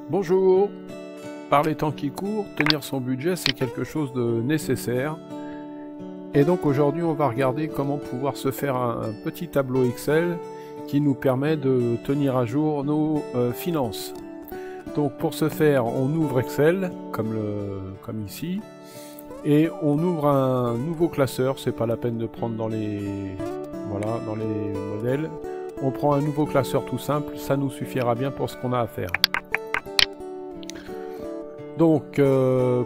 Bonjour. Par les temps qui courent, tenir son budget c'est quelque chose de nécessaire. Et donc aujourd'hui on va regarder comment pouvoir se faire un petit tableau Excel qui nous permet de tenir à jour nos finances. Donc pour ce faire on ouvre Excel comme ici et on ouvre un nouveau classeur, c'est pas la peine de prendre dans les modèles. On prend un nouveau classeur tout simple, ça nous suffira bien pour ce qu'on a à faire. Donc,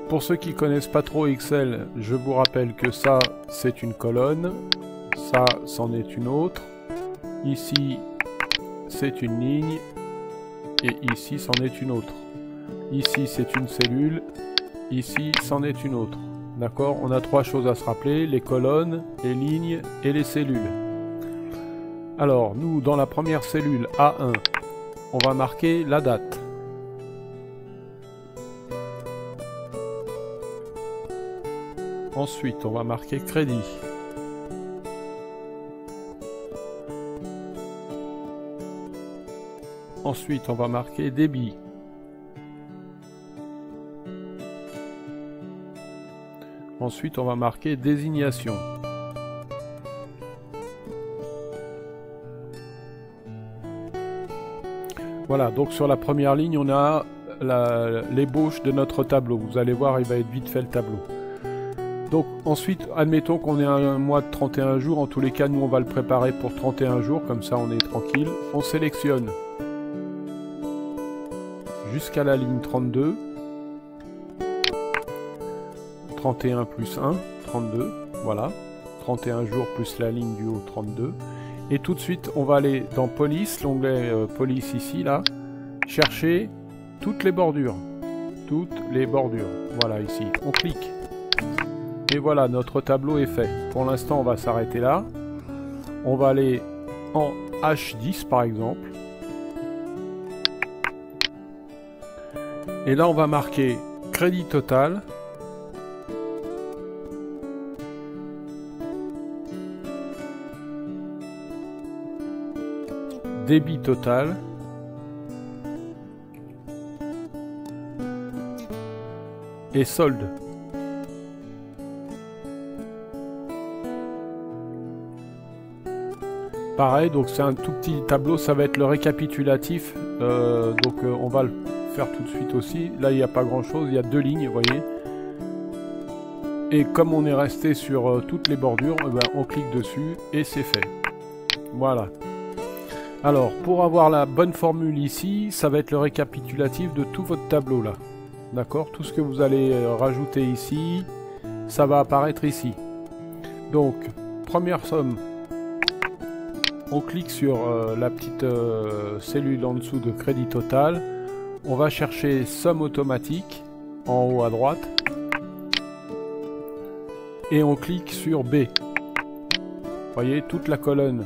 pour ceux qui connaissent pas trop Excel, je vous rappelle que ça, c'est une colonne. Ça, c'en est une autre. Ici, c'est une ligne. Et ici, c'en est une autre. Ici, c'est une cellule. Ici, c'en est une autre. D'accord? On a trois choses à se rappeler, les colonnes, les lignes et les cellules. Alors, nous, dans la première cellule A1, on va marquer la date. Ensuite, on va marquer crédit. Ensuite, on va marquer débit. Ensuite, on va marquer désignation. Voilà, donc sur la première ligne, on a l'ébauche de notre tableau. Vous allez voir, il va être vite fait le tableau. Donc ensuite, admettons qu'on ait un mois de 31 jours, en tous les cas, nous on va le préparer pour 31 jours, comme ça on est tranquille. On sélectionne jusqu'à la ligne 32. 31 plus 1, 32, voilà. 31 jours plus la ligne du haut, 32. Et tout de suite, on va aller dans Police, l'onglet Police ici, là, chercher toutes les bordures. Toutes les bordures, voilà ici. On clique. Et voilà, notre tableau est fait. Pour l'instant, on va s'arrêter là. On va aller en H10 par exemple. Et là, on va marquer crédit total. Débit total. Et solde. Pareil, donc c'est un tout petit tableau, ça va être le récapitulatif, on va le faire tout de suite aussi. Là il n'y a pas grand chose, il y a deux lignes, vous voyez. Et comme on est resté sur toutes les bordures, on clique dessus et c'est fait. Voilà. Alors pour avoir la bonne formule ici, ça va être le récapitulatif de tout votre tableau là. D'accord? Tout ce que vous allez rajouter ici, ça va apparaître ici. Donc, première somme. On clique sur la petite cellule en dessous de crédit total. On va chercher somme automatique en haut à droite. Et on clique sur B. Vous voyez, toute la colonne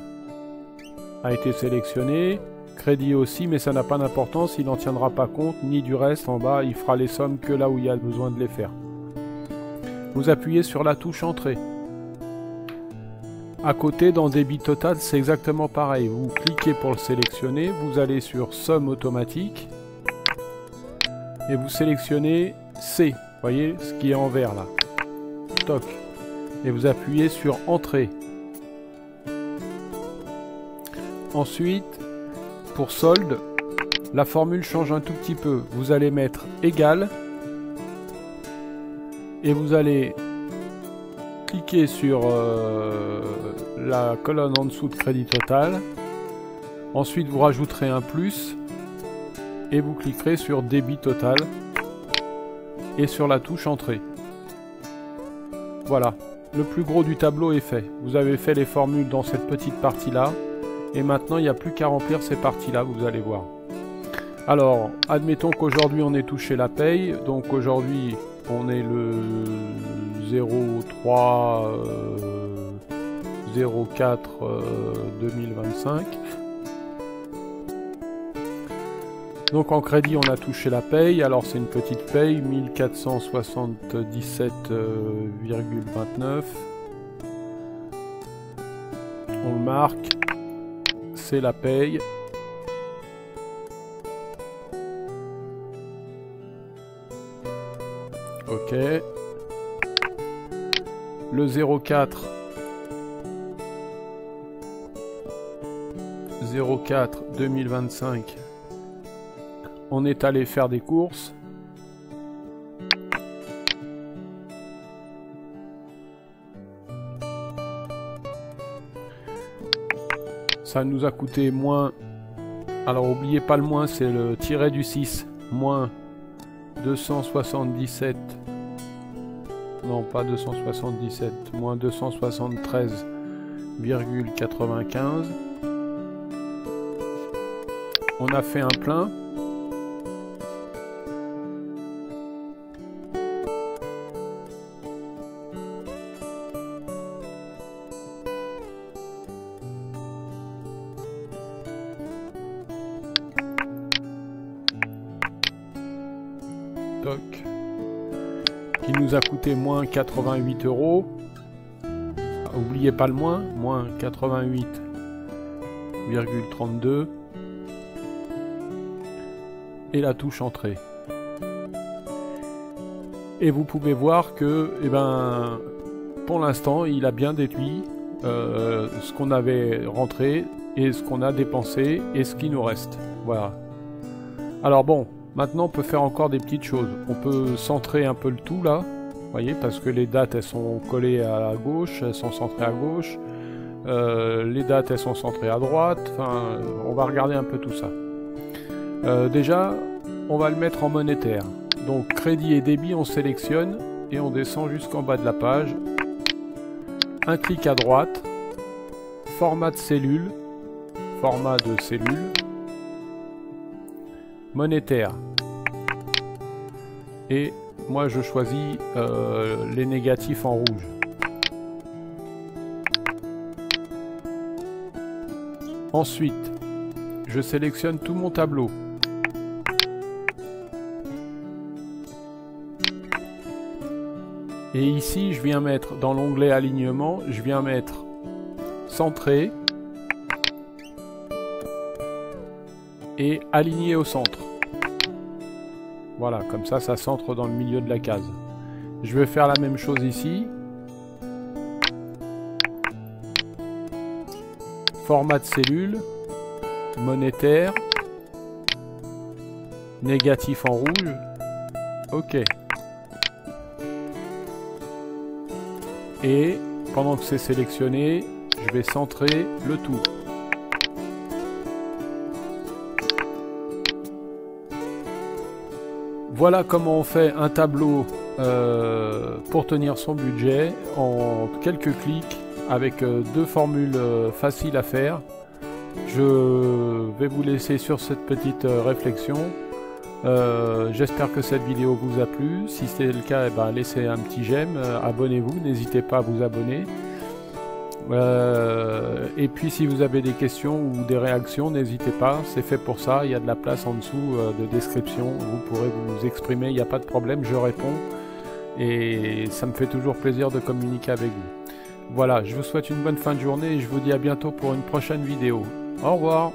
a été sélectionnée. Crédit aussi, mais ça n'a pas d'importance. Il n'en tiendra pas compte, ni du reste. En bas, il fera les sommes que là où il y a besoin de les faire. Vous appuyez sur la touche Entrée. À côté, dans débit total, c'est exactement pareil. Vous cliquez pour le sélectionner, vous allez sur somme automatique et vous sélectionnez C. Vous voyez ce qui est en vert là. Stock. Et vous appuyez sur Entrée. Ensuite, pour solde, la formule change un tout petit peu. Vous allez mettre égal et vous allez cliquez sur la colonne en dessous de crédit total. Ensuite, vous rajouterez un plus et vous cliquerez sur débit total et sur la touche entrée. Voilà, le plus gros du tableau est fait. Vous avez fait les formules dans cette petite partie-là et maintenant, il n'y a plus qu'à remplir ces parties-là, vous allez voir. Alors, admettons qu'aujourd'hui, on ait touché la paye. Donc aujourd'hui, on est le 03 04 2025. Donc en crédit, on a touché la paye. Alors c'est une petite paye, 1477,29. On le marque. C'est la paye. Ok. Le 04. 04 2025. On est allé faire des courses. Ça nous a coûté moins. Alors oubliez pas le moins, c'est le tiret du 6. Moins 277. Non, pas 277. Moins 273,95. On a fait un plein. Toc. Qui nous a coûté moins 88 €. Oubliez pas le moins. Moins 88,32. Et la touche entrée. Et vous pouvez voir que, eh ben, pour l'instant, il a bien déduit ce qu'on avait rentré et ce qu'on a dépensé et ce qui nous reste. Voilà. Alors bon, maintenant on peut faire encore des petites choses. On peut centrer un peu le tout là, vous voyez, parce que les dates elles sont collées à gauche, elles sont centrées à gauche. Les dates elles sont centrées à droite. Enfin, on va regarder un peu tout ça. Déjà, on va le mettre en monétaire. Donc crédit et débit, on sélectionne et on descend jusqu'en bas de la page. Un clic à droite, format de cellule, monétaire. Et moi je choisis les négatifs en rouge. Ensuite, je sélectionne tout mon tableau. Et ici, je viens mettre, dans l'onglet alignement, je viens mettre centré et aligné au centre. Voilà, comme ça, ça centre dans le milieu de la case. Je vais faire la même chose ici. Format de cellule, monétaire, négatif en rouge. OK. Et pendant que c'est sélectionné, je vais centrer le tout. Voilà comment on fait un tableau pour tenir son budget en quelques clics avec deux formules faciles à faire. Je vais vous laisser sur cette petite réflexion. J'espère que cette vidéo vous a plu. Si c'est le cas, eh ben, laissez un petit j'aime, abonnez-vous, n'hésitez pas à vous abonner. Et puis si vous avez des questions ou des réactions, n'hésitez pas, c'est fait pour ça, il y a de la place en dessous de description, vous pourrez vous exprimer, il n'y a pas de problème, je réponds et ça me fait toujours plaisir de communiquer avec vous. Voilà, je vous souhaite une bonne fin de journée et je vous dis à bientôt pour une prochaine vidéo. Au revoir.